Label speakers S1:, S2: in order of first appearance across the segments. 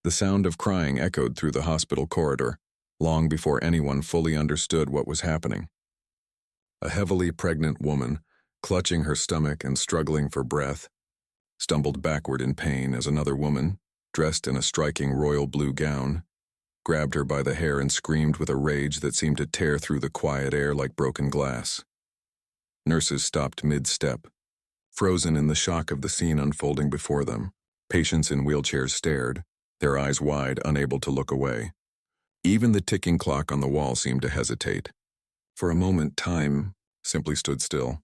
S1: The sound of crying echoed through the hospital corridor, long before anyone fully understood what was happening. A heavily pregnant woman, clutching her stomach and struggling for breath, stumbled backward in pain as another woman, dressed in a striking royal blue gown, grabbed her by the hair and screamed with a rage that seemed to tear through the quiet air like broken glass. Nurses stopped mid-step, frozen in the shock of the scene unfolding before them. Patients in wheelchairs stared, their eyes wide, unable to look away. Even the ticking clock on the wall seemed to hesitate. For a moment, time simply stood still.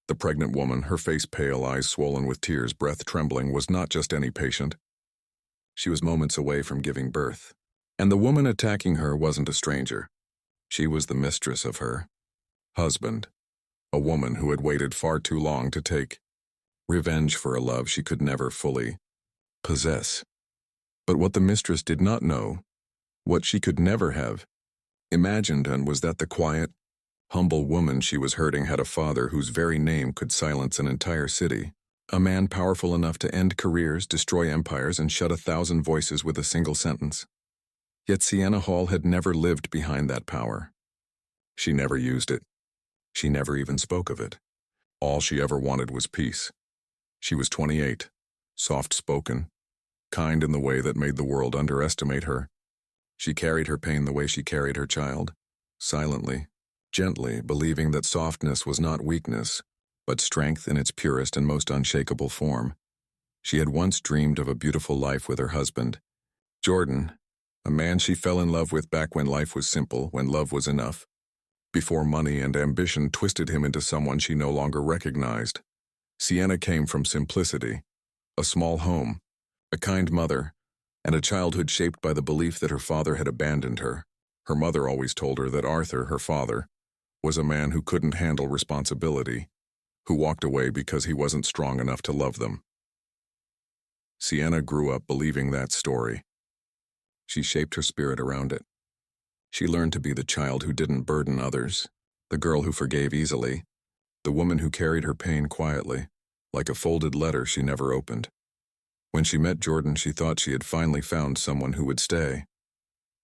S1: The pregnant woman, her face pale, eyes swollen with tears, breath trembling, was not just any patient. She was moments away from giving birth. And the woman attacking her wasn't a stranger. She was the mistress of her husband, a woman who had waited far too long to take revenge for a love she could never fully possess. But what the mistress did not know, what she could never have imagined, and was that the quiet, humble woman she was hurting had a father whose very name could silence an entire city, a man powerful enough to end careers, destroy empires, and shut 1,000 voices with a single sentence. Yet Sienna Hall had never lived behind that power. She never used it. She never even spoke of it. All she ever wanted was peace. She was 28, soft-spoken, kind in the way that made the world underestimate her. She carried her pain the way she carried her child, silently, gently, believing that softness was not weakness, but strength in its purest and most unshakable form. She had once dreamed of a beautiful life with her husband, Jordan, a man she fell in love with back when life was simple, when love was enough, before money and ambition twisted him into someone she no longer recognized. Sienna came from simplicity, a small home, a kind mother, and a childhood shaped by the belief that her father had abandoned her. Her mother always told her that Arthur, her father, was a man who couldn't handle responsibility, who walked away because he wasn't strong enough to love them. Sienna grew up believing that story. She shaped her spirit around it. She learned to be the child who didn't burden others, the girl who forgave easily, the woman who carried her pain quietly, like a folded letter she never opened. When she met Jordan, she thought she had finally found someone who would stay,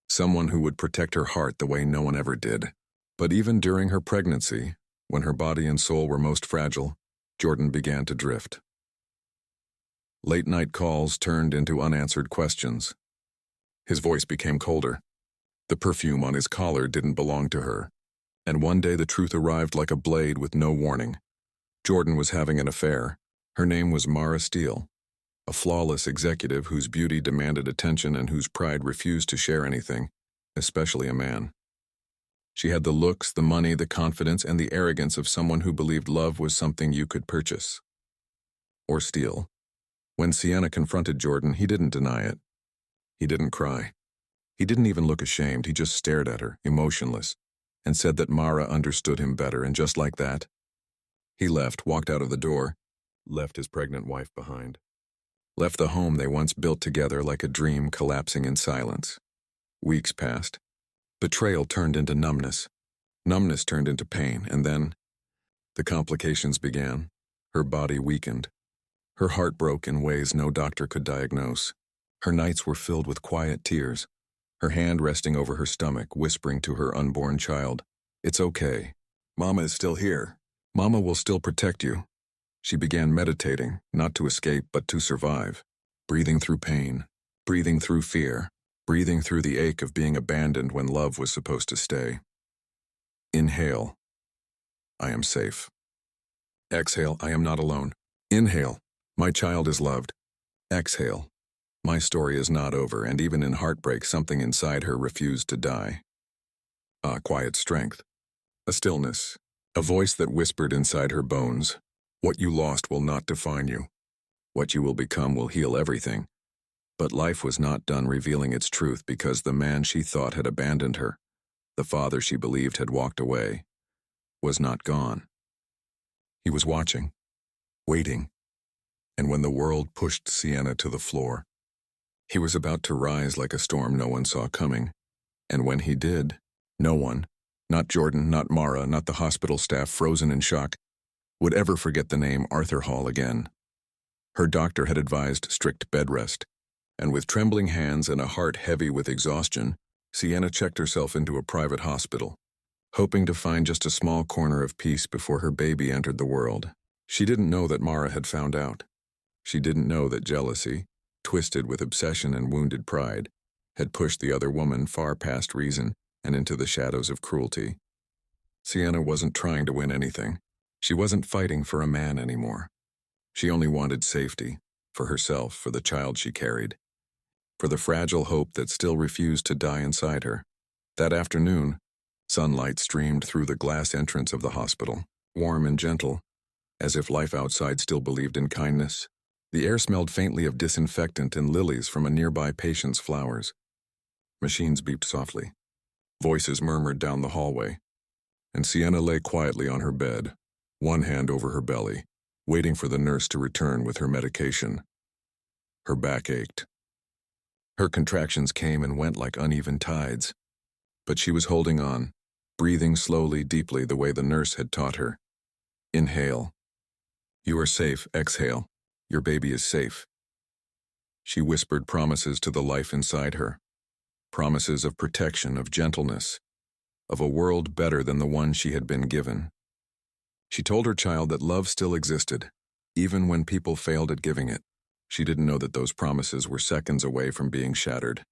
S1: someone who would protect her heart the way no one ever did. But even during her pregnancy, when her body and soul were most fragile, Jordan began to drift. Late-night calls turned into unanswered questions. His voice became colder. The perfume on his collar didn't belong to her. And one day the truth arrived like a blade with no warning. Jordan was having an affair. Her name was Mara Steele, a flawless executive whose beauty demanded attention and whose pride refused to share anything, especially a man. She had the looks, the money, the confidence, and the arrogance of someone who believed love was something you could purchase or steal. When Sienna confronted Jordan, he didn't deny it. He didn't cry. He didn't even look ashamed. He just stared at her, emotionless, and said that Mara understood him better, and just like that, he left, walked out of the door, left his pregnant wife behind. Left the home they once built together like a dream collapsing in silence. Weeks passed. Betrayal turned into numbness. Numbness turned into pain, and then the complications began. Her body weakened. Her heart broke in ways no doctor could diagnose. Her nights were filled with quiet tears, her hand resting over her stomach, whispering to her unborn child, "It's okay. Mama is still here. Mama will still protect you." She began meditating, not to escape, but to survive, breathing through pain, breathing through fear, breathing through the ache of being abandoned when love was supposed to stay. Inhale. I am safe. Exhale. I am not alone. Inhale. My child is loved. Exhale. My story is not over, and even in heartbreak, something inside her refused to die. A quiet strength. A stillness. A voice that whispered inside her bones, "What you lost will not define you. What you will become will heal everything." But life was not done revealing its truth, because the man she thought had abandoned her, the father she believed had walked away, was not gone. He was watching, waiting, and when the world pushed Sienna to the floor, he was about to rise like a storm no one saw coming. And when he did, no one, not Jordan, not Mara, not the hospital staff frozen in shock, would ever forget the name Arthur Hall again. Her doctor had advised strict bed rest, and with trembling hands and a heart heavy with exhaustion, Sienna checked herself into a private hospital, hoping to find just a small corner of peace before her baby entered the world. She didn't know that Mara had found out. She didn't know that jealousy, twisted with obsession and wounded pride, had pushed the other woman far past reason and into the shadows of cruelty. Sienna wasn't trying to win anything. She wasn't fighting for a man anymore. She only wanted safety, for herself, for the child she carried, for the fragile hope that still refused to die inside her. That afternoon, sunlight streamed through the glass entrance of the hospital, warm and gentle, as if life outside still believed in kindness. The air smelled faintly of disinfectant and lilies from a nearby patient's flowers. Machines beeped softly. Voices murmured down the hallway, and Sienna lay quietly on her bed, one hand over her belly, waiting for the nurse to return with her medication. Her back ached. Her contractions came and went like uneven tides, but she was holding on, breathing slowly, deeply the way the nurse had taught her. Inhale. You are safe. Exhale. Your baby is safe. She whispered promises to the life inside her, promises of protection, of gentleness, of a world better than the one she had been given. She told her child that love still existed, even when people failed at giving it. She didn't know that those promises were seconds away from being shattered.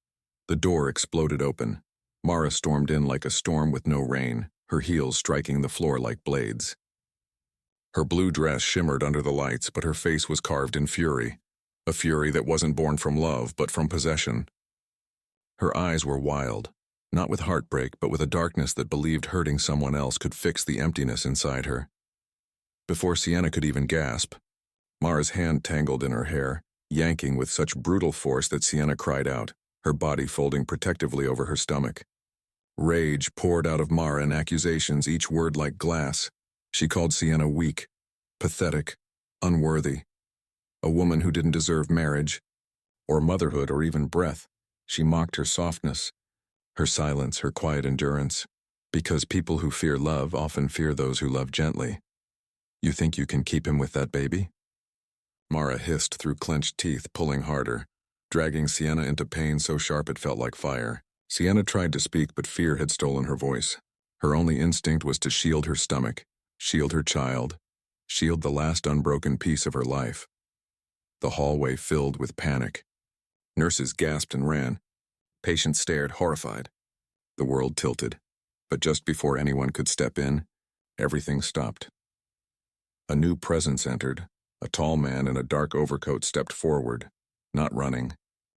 S1: The door exploded open. Mara stormed in like a storm with no rain, her heels striking the floor like blades. Her blue dress shimmered under the lights, but her face was carved in fury, a fury that wasn't born from love, but from possession. Her eyes were wild, not with heartbreak, but with a darkness that believed hurting someone else could fix the emptiness inside her. Before Sienna could even gasp, Mara's hand tangled in her hair, yanking with such brutal force that Sienna cried out, her body folding protectively over her stomach. Rage poured out of Mara in accusations, each word like glass. She called Sienna weak, pathetic, unworthy, a woman who didn't deserve marriage, or motherhood, or even breath. She mocked her softness, her silence, her quiet endurance, because people who fear love often fear those who love gently. You think you can keep him with that baby? Mara hissed through clenched teeth, pulling harder, dragging Sienna into pain so sharp it felt like fire. Sienna tried to speak, but fear had stolen her voice. Her only instinct was to shield her stomach, shield her child, shield the last unbroken piece of her life. The hallway filled with panic. Nurses gasped and ran. Patients stared, horrified. The world tilted, but just before anyone could step in, everything stopped. A new presence entered. A tall man in a dark overcoat stepped forward, not running,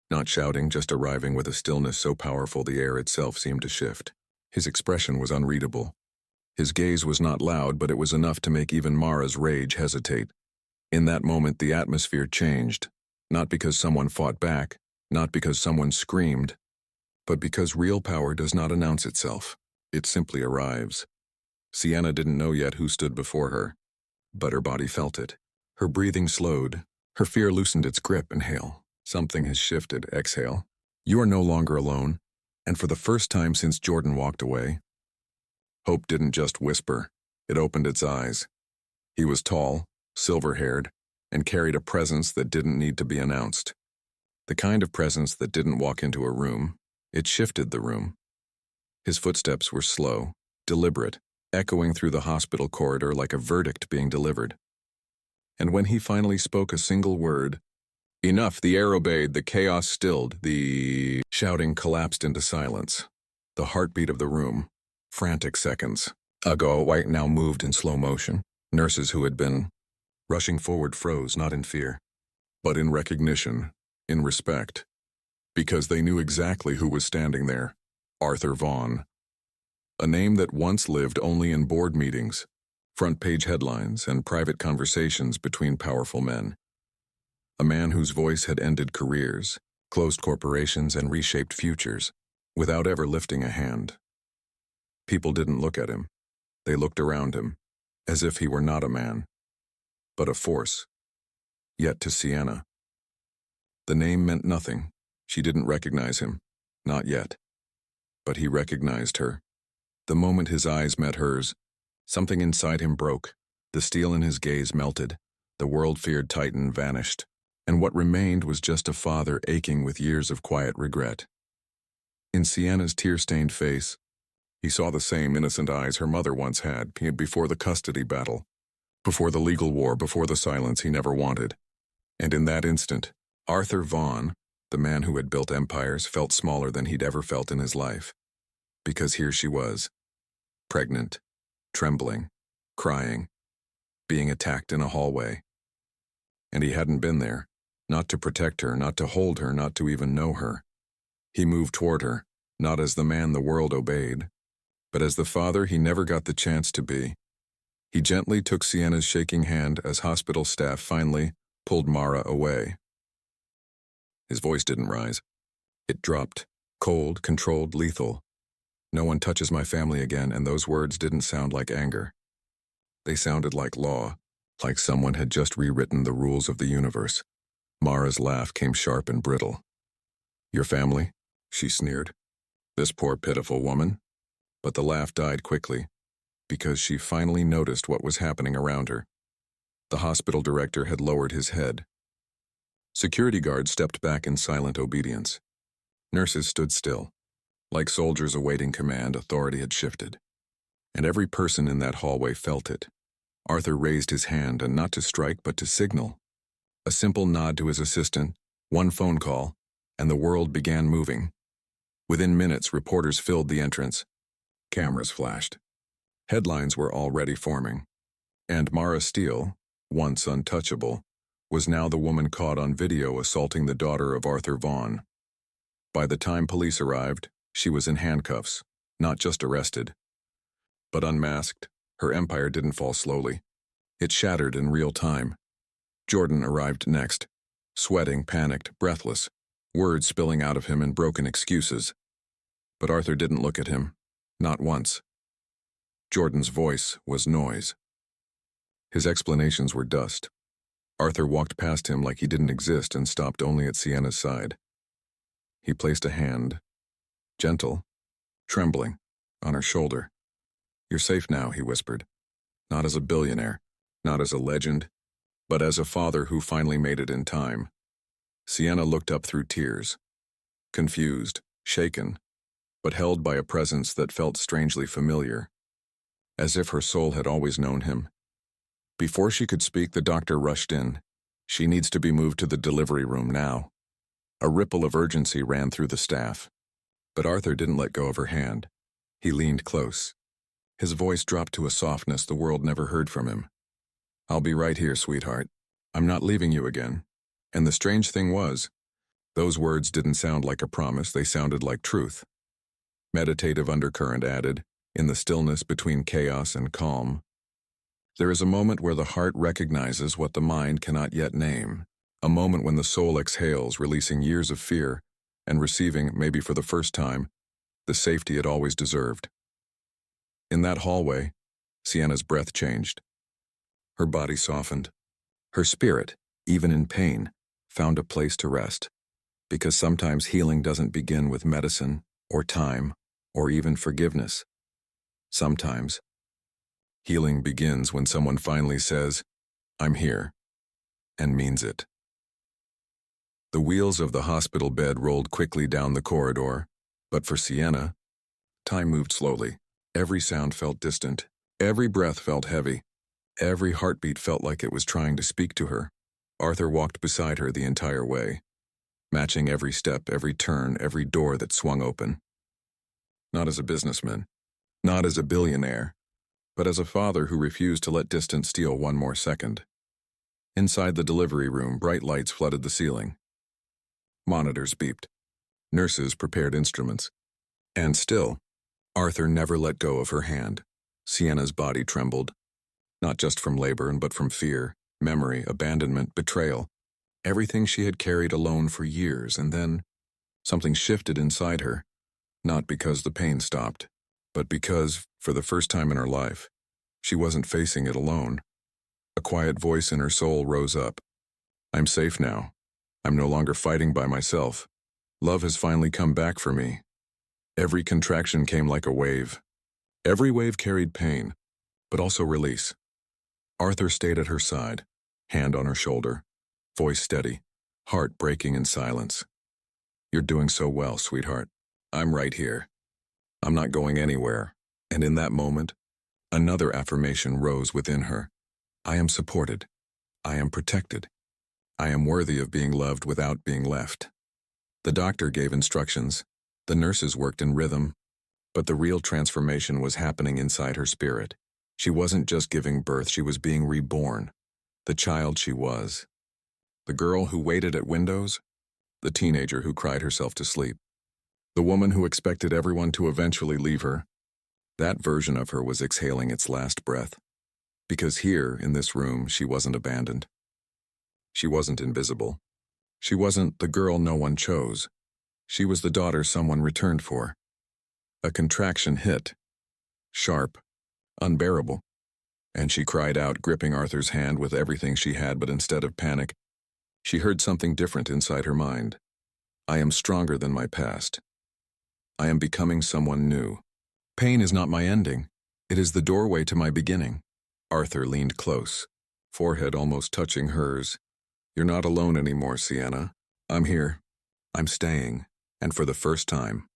S1: not shouting, just arriving with a stillness so powerful the air itself seemed to shift. His expression was unreadable. His gaze was not loud, but it was enough to make even Mara's rage hesitate. In that moment, the atmosphere changed, not because someone fought back, not because someone screamed, but because real power does not announce itself. It simply arrives. Sienna didn't know yet who stood before her, but her body felt it. Her breathing slowed. Her fear loosened its grip. Inhale. Something has shifted. Exhale. You are no longer alone, and for the first time since Jordan walked away, hope didn't just whisper. It opened its eyes. He was tall, silver-haired, and carried a presence that didn't need to be announced. The kind of presence that didn't walk into a room. It shifted the room. His footsteps were slow, deliberate, echoing through the hospital corridor like a verdict being delivered. And when he finally spoke a single word, enough, the air obeyed, the chaos stilled, the shouting collapsed into silence. The heartbeat of the room, frantic seconds ago, White now moved in slow motion. Nurses who had been rushing forward froze, not in fear, but in recognition, in respect, because they knew exactly who was standing there. Arthur Vaughan. A name that once lived only in board meetings, front-page headlines, and private conversations between powerful men. A man whose voice had ended careers, closed corporations, and reshaped futures, without ever lifting a hand. People didn't look at him. They looked around him, as if he were not a man, but a force. Yet to Sienna, the name meant nothing. She didn't recognize him, not yet. But he recognized her. The moment his eyes met hers, something inside him broke. The steel in his gaze melted. The world-feared titan vanished. and what remained was just a father aching with years of quiet regret. In Sienna's tear-stained face, he saw the same innocent eyes her mother once had before the custody battle, before the legal war, before the silence he never wanted. And in that instant, Arthur Vaughan, the man who had built empires, felt smaller than he'd ever felt in his life. Because here she was, pregnant, trembling, crying, being attacked in a hallway. And he hadn't been there, not to protect her, not to hold her, not to even know her. He moved toward her, not as the man the world obeyed, but as the father he never got the chance to be. He gently took Sienna's shaking hand as hospital staff finally pulled Mara away. His voice didn't rise. It dropped, cold, controlled, lethal. No one touches my family again, and those words didn't sound like anger. They sounded like law, like someone had just rewritten the rules of the universe. Mara's laugh came sharp and brittle. Your family? She sneered. This poor pitiful woman. But the laugh died quickly, because she finally noticed what was happening around her. The hospital director had lowered his head. Security guards stepped back in silent obedience. Nurses stood still. Like soldiers awaiting command, authority had shifted. And every person in that hallway felt it. Arthur raised his hand, and not to strike, but to signal. A simple nod to his assistant, one phone call, and the world began moving. Within minutes, reporters filled the entrance. Cameras flashed. Headlines were already forming. And Mara Steele, once untouchable, was now the woman caught on video assaulting the daughter of Arthur Vaughan. By the time police arrived, she was in handcuffs, not just arrested. But unmasked, her empire didn't fall slowly. It shattered in real time. Jordan arrived next, sweating, panicked, breathless, words spilling out of him in broken excuses. But Arthur didn't look at him, not once. Jordan's voice was noise. His explanations were dust. Arthur walked past him like he didn't exist and stopped only at Sienna's side. He placed a hand, gentle, trembling, on her shoulder. You're safe now, he whispered. Not as a billionaire, not as a legend, but as a father who finally made it in time. Sienna looked up through tears, confused, shaken, but held by a presence that felt strangely familiar, as if her soul had always known him. Before she could speak, the doctor rushed in. She needs to be moved to the delivery room now. A ripple of urgency ran through the staff. But Arthur didn't let go of her hand. He leaned close. His voice dropped to a softness the world never heard from him. I'll be right here, sweetheart. I'm not leaving you again. And the strange thing was, those words didn't sound like a promise, they sounded like truth. Meditative undercurrent added, in the stillness between chaos and calm. There is a moment where the heart recognizes what the mind cannot yet name, a moment when the soul exhales, releasing years of fear and receiving, maybe for the first time, the safety it always deserved. In that hallway, Sienna's breath changed. Her body softened. Her spirit, even in pain, found a place to rest, because sometimes healing doesn't begin with medicine or time or even forgiveness. Sometimes, healing begins when someone finally says, I'm here, and means it. The wheels of the hospital bed rolled quickly down the corridor, but for Sienna, time moved slowly. Every sound felt distant. Every breath felt heavy. Every heartbeat felt like it was trying to speak to her. Arthur walked beside her the entire way, matching every step, every turn, every door that swung open. Not as a businessman, not as a billionaire, but as a father who refused to let distance steal one more second. Inside the delivery room, bright lights flooded the ceiling. Monitors beeped. Nurses prepared instruments. And still, Arthur never let go of her hand. Sienna's body trembled, not just from labor, but from fear, memory, abandonment, betrayal. Everything she had carried alone for years, and then something shifted inside her, not because the pain stopped, but because, for the first time in her life, she wasn't facing it alone. A quiet voice in her soul rose up. I'm safe now. I'm no longer fighting by myself. Love has finally come back for me. Every contraction came like a wave. Every wave carried pain, but also release. Arthur stayed at her side, hand on her shoulder, voice steady. heart breaking in silence. You're doing so well, sweetheart. I'm right here. I'm not going anywhere. And in that moment, another affirmation rose within her. I am supported. I am protected. I am worthy of being loved without being left. The doctor gave instructions. The nurses worked in rhythm. But the real transformation was happening inside her spirit. She wasn't just giving birth, she was being reborn. The child she was. The girl who waited at windows. The teenager who cried herself to sleep. The woman who expected everyone to eventually leave her. That version of her was exhaling its last breath. Because here, in this room, she wasn't abandoned. She wasn't invisible. She wasn't the girl no one chose. She was the daughter someone returned for. A contraction hit. Sharp. Unbearable. And she cried out, gripping Arthur's hand with everything she had, but instead of panic, she heard something different inside her mind. I am stronger than my past. I am becoming someone new. Pain is not my ending. It is the doorway to my beginning. Arthur leaned close, forehead almost touching hers. You're not alone anymore, Sienna. I'm here. I'm staying. And for the first time,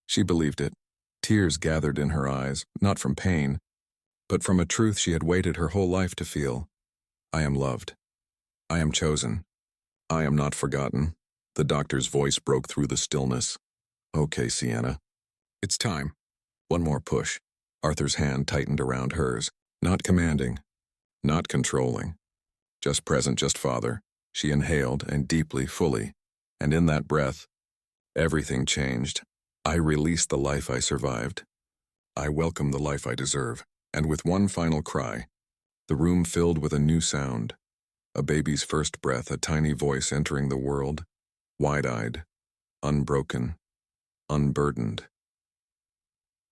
S1: she believed it. Tears gathered in her eyes, not from pain, but from a truth she had waited her whole life to feel. I am loved. I am chosen. I am not forgotten. The doctor's voice broke through the stillness. Okay, Sienna. It's time. One more push. Arthur's hand tightened around hers, not commanding, not controlling. Just present, just father. She inhaled, and deeply, fully. And in that breath, everything changed. I released the life I survived. I welcome the life I deserve. And with one final cry, the room filled with a new sound. A baby's first breath, a tiny voice entering the world, wide-eyed, unbroken, unburdened.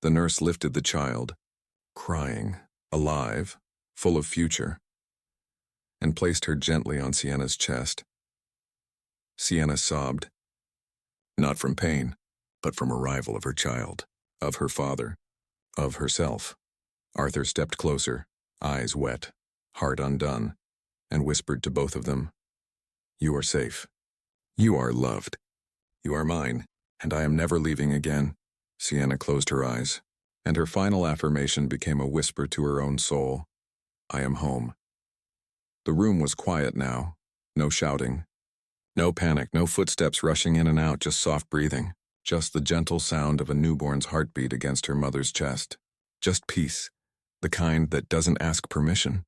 S1: The nurse lifted the child, crying, alive, full of future, and placed her gently on Sienna's chest. Sienna sobbed, not from pain, but from arrival of her child, of her father, of herself. Arthur stepped closer, eyes wet, heart undone, and whispered to both of them, You are safe. You are loved. You are mine, and I am never leaving again. Sienna closed her eyes, and her final affirmation became a whisper to her own soul. I am home. The room was quiet now, no shouting, no panic, no footsteps rushing in and out, just soft breathing, just the gentle sound of a newborn's heartbeat against her mother's chest. Just peace, the kind that doesn't ask permission,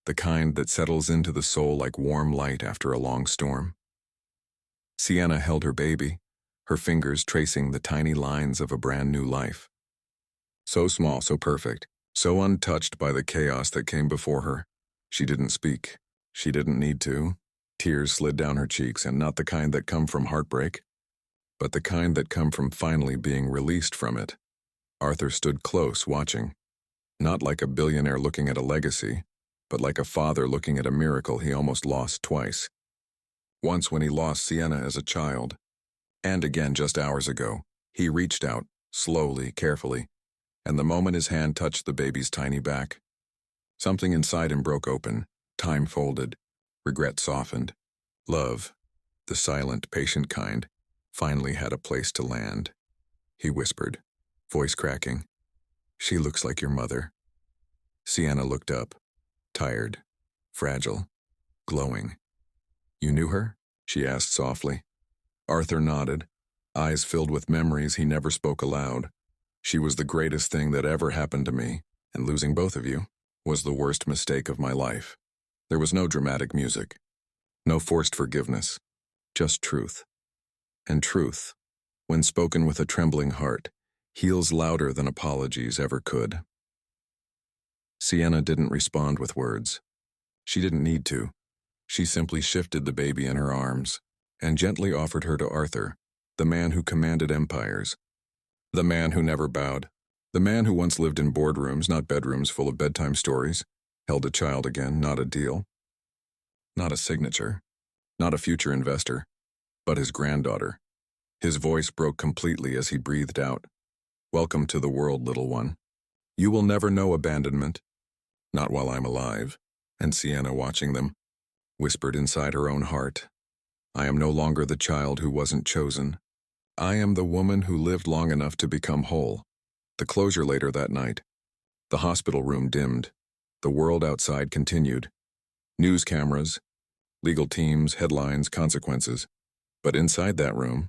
S1: the kind that settles into the soul like warm light after a long storm. Sienna held her baby, her fingers tracing the tiny lines of a brand new life. So small, so perfect, so untouched by the chaos that came before her. She didn't speak. She didn't need to. Tears slid down her cheeks, and not the kind that come from heartbreak, but the kind that come from finally being released from it. Arthur stood close, watching. Not like a billionaire looking at a legacy, but like a father looking at a miracle he almost lost twice. Once when he lost Sienna as a child, and again just hours ago, he reached out, slowly, carefully, and the moment his hand touched the baby's tiny back, something inside him broke open, time folded, regret softened. Love, the silent, patient kind, finally had a place to land. He whispered, voice cracking, She looks like your mother. Sienna looked up, tired, fragile, glowing. You knew her? She asked softly. Arthur nodded, eyes filled with memories he never spoke aloud. She was the greatest thing that ever happened to me, and losing both of you was the worst mistake of my life. There was no dramatic music, no forced forgiveness, just truth. And truth, when spoken with a trembling heart, heals louder than apologies ever could. Sienna didn't respond with words. She didn't need to. She simply shifted the baby in her arms and gently offered her to Arthur, the man who commanded empires, the man who never bowed, the man who once lived in boardrooms, not bedrooms full of bedtime stories, held a child again, not a deal, not a signature, not a future investor, but his granddaughter. His voice broke completely as he breathed out. Welcome to the world, little one. You will never know abandonment, not while I'm alive. And Sienna, watching them, whispered inside her own heart, I am no longer the child who wasn't chosen. I am the woman who lived long enough to become whole. The closure later that night. The hospital room dimmed. The world outside continued. News cameras, legal teams, headlines, consequences. But inside that room,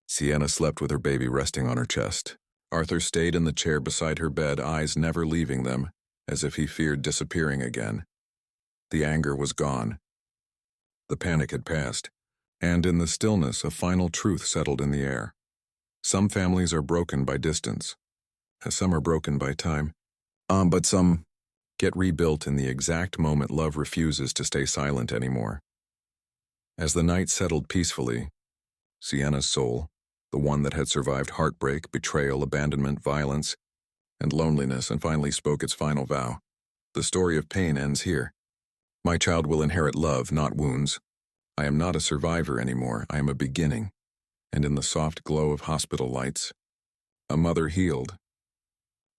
S1: Sienna slept with her baby resting on her chest. Arthur stayed in the chair beside her bed, eyes never leaving them, as if he feared disappearing again. The anger was gone. The panic had passed, and in the stillness a final truth settled in the air. Some families are broken by distance, as some are broken by time. But some get rebuilt in the exact moment love refuses to stay silent anymore. As the night settled peacefully, Sienna's soul, the one that had survived heartbreak, betrayal, abandonment, violence, and loneliness, and finally spoke its final vow. The story of pain ends here. My child will inherit love, not wounds. I am not a survivor anymore. I am a beginning. And in the soft glow of hospital lights, a mother healed.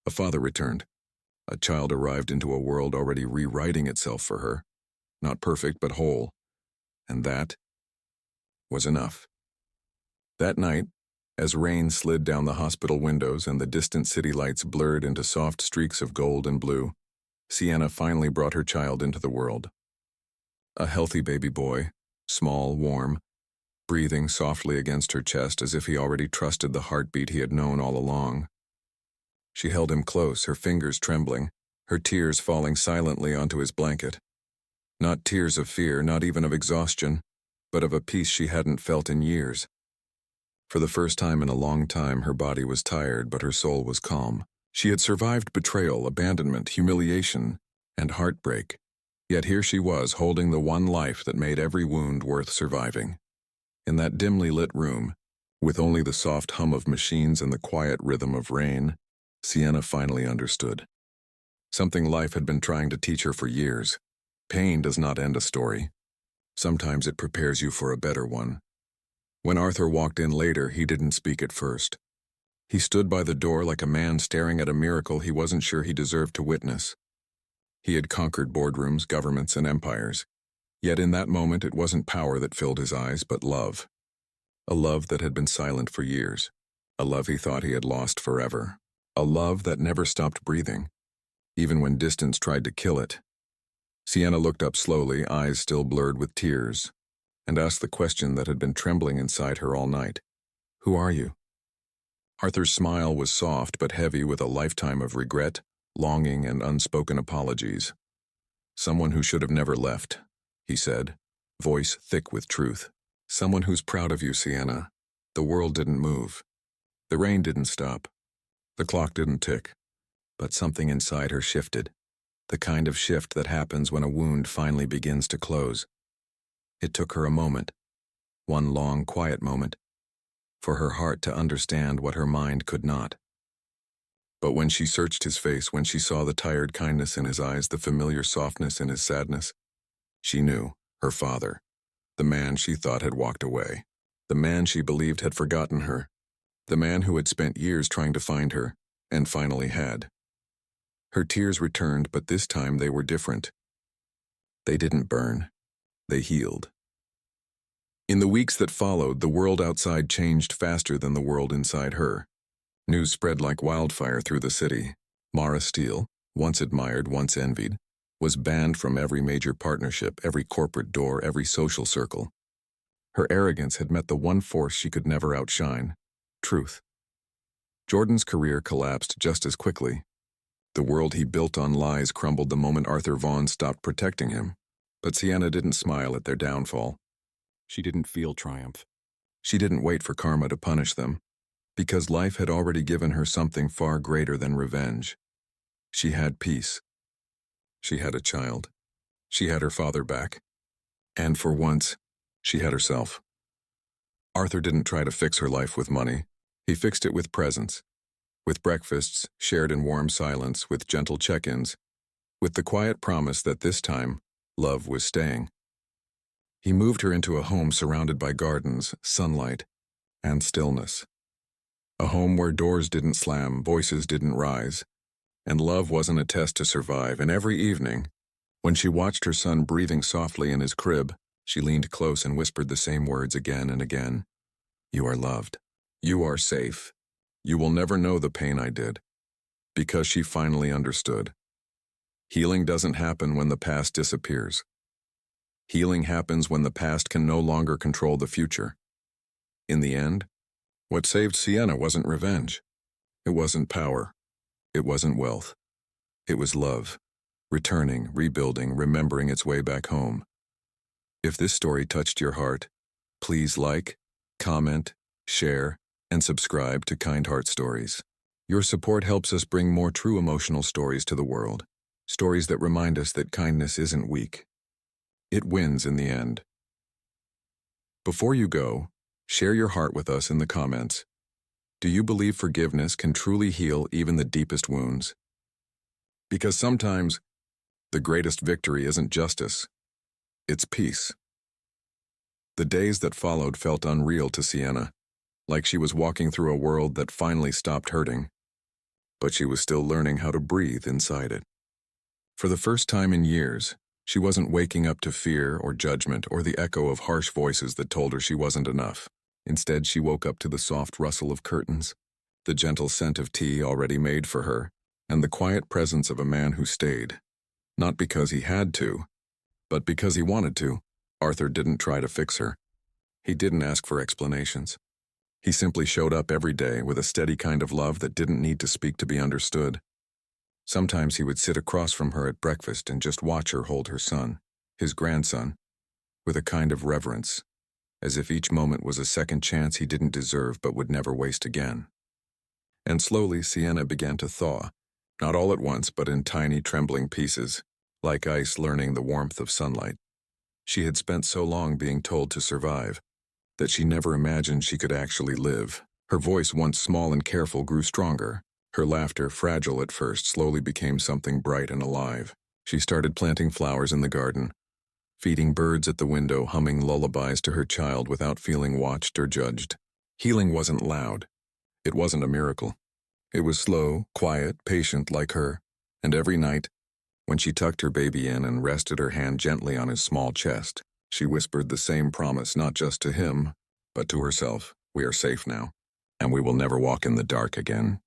S1: A father returned. A child arrived into a world already rewriting itself for her. Not perfect, but whole. And that was enough. That night, as rain slid down the hospital windows and the distant city lights blurred into soft streaks of gold and blue, Sienna finally brought her child into the world. A healthy baby boy, small, warm, breathing softly against her chest as if he already trusted the heartbeat he had known all along. She held him close, her fingers trembling, her tears falling silently onto his blanket. Not tears of fear, not even of exhaustion, but of a peace she hadn't felt in years. For the first time in a long time, her body was tired, but her soul was calm. She had survived betrayal, abandonment, humiliation, and heartbreak. Yet here she was, holding the one life that made every wound worth surviving. In that dimly lit room, with only the soft hum of machines and the quiet rhythm of rain, Sienna finally understood. Something life had been trying to teach her for years. Pain does not end a story. Sometimes it prepares you for a better one. When Arthur walked in later, he didn't speak at first. He stood by the door like a man staring at a miracle he wasn't sure he deserved to witness. He had conquered boardrooms, governments, and empires. Yet in that moment, it wasn't power that filled his eyes, but love. A love that had been silent for years. A love he thought he had lost forever. A love that never stopped breathing, even when distance tried to kill it. Sienna looked up slowly, eyes still blurred with tears, and asked the question that had been trembling inside her all night. Who are you? Arthur's smile was soft but heavy with a lifetime of regret, longing, and unspoken apologies. Someone who should have never left, he said, voice thick with truth. Someone who's proud of you, Sienna. The world didn't move. The rain didn't stop. The clock didn't tick. But something inside her shifted. The kind of shift that happens when a wound finally begins to close. It took her a moment, one long, quiet moment, for her heart to understand what her mind could not. But when she searched his face, when she saw the tired kindness in his eyes, the familiar softness in his sadness, she knew, her father, the man she thought had walked away, the man she believed had forgotten her, the man who had spent years trying to find her, and finally had. Her tears returned, but this time they were different. They didn't burn. They healed. In the weeks that followed, the world outside changed faster than the world inside her. News spread like wildfire through the city. Mara Steele, once admired, once envied, was banned from every major partnership, every corporate door, every social circle. Her arrogance had met the one force she could never outshine: truth. Jordan's career collapsed just as quickly. The world he built on lies crumbled the moment Arthur Vaughn stopped protecting him. But Sienna didn't smile at their downfall. She didn't feel triumph. She didn't wait for karma to punish them, because life had already given her something far greater than revenge. She had peace. She had a child. She had her father back. And for once, she had herself. Arthur didn't try to fix her life with money. He fixed it with presence. With breakfasts shared in warm silence, with gentle check-ins, with the quiet promise that this time, love was staying. He moved her into a home surrounded by gardens, sunlight, and stillness. A home where doors didn't slam, voices didn't rise, and love wasn't a test to survive. And every evening, when she watched her son breathing softly in his crib, She leaned close and whispered the same words again and again. You are loved. You are safe. You will never know the pain I did. Because she finally understood. Healing doesn't happen when the past disappears. Healing happens when the past can no longer control the future. In the end, what saved Sienna wasn't revenge. It wasn't power. It wasn't wealth. It was love. Returning, rebuilding, remembering its way back home. If this story touched your heart, please like, comment, share, and subscribe to Kind Heart Stories. Your support helps us bring more true emotional stories to the world. Stories that remind us that kindness isn't weak. It wins in the end. Before you go, share your heart with us in the comments. Do you believe forgiveness can truly heal even the deepest wounds? Because sometimes, the greatest victory isn't justice, it's peace. The days that followed felt unreal to Sienna, like she was walking through a world that finally stopped hurting. But she was still learning how to breathe inside it. For the first time in years, she wasn't waking up to fear or judgment or the echo of harsh voices that told her she wasn't enough. Instead, she woke up to the soft rustle of curtains, the gentle scent of tea already made for her, and the quiet presence of a man who stayed. Not because he had to, but because he wanted to. Arthur didn't try to fix her. He didn't ask for explanations. He simply showed up every day with a steady kind of love that didn't need to speak to be understood. Sometimes he would sit across from her at breakfast and just watch her hold her son, his grandson, with a kind of reverence, as if each moment was a second chance he didn't deserve but would never waste again. And slowly Sienna began to thaw, not all at once but in tiny trembling pieces, like ice learning the warmth of sunlight. She had spent so long being told to survive, that she never imagined she could actually live. Her voice, once small and careful, grew stronger. Her laughter, fragile at first, slowly became something bright and alive. She started planting flowers in the garden, feeding birds at the window, humming lullabies to her child without feeling watched or judged. Healing wasn't loud. It wasn't a miracle. It was slow, quiet, patient like her, and every night, when she tucked her baby in and rested her hand gently on his small chest, she whispered the same promise not just to him, but to herself. We are safe now, and we will never walk in the dark again.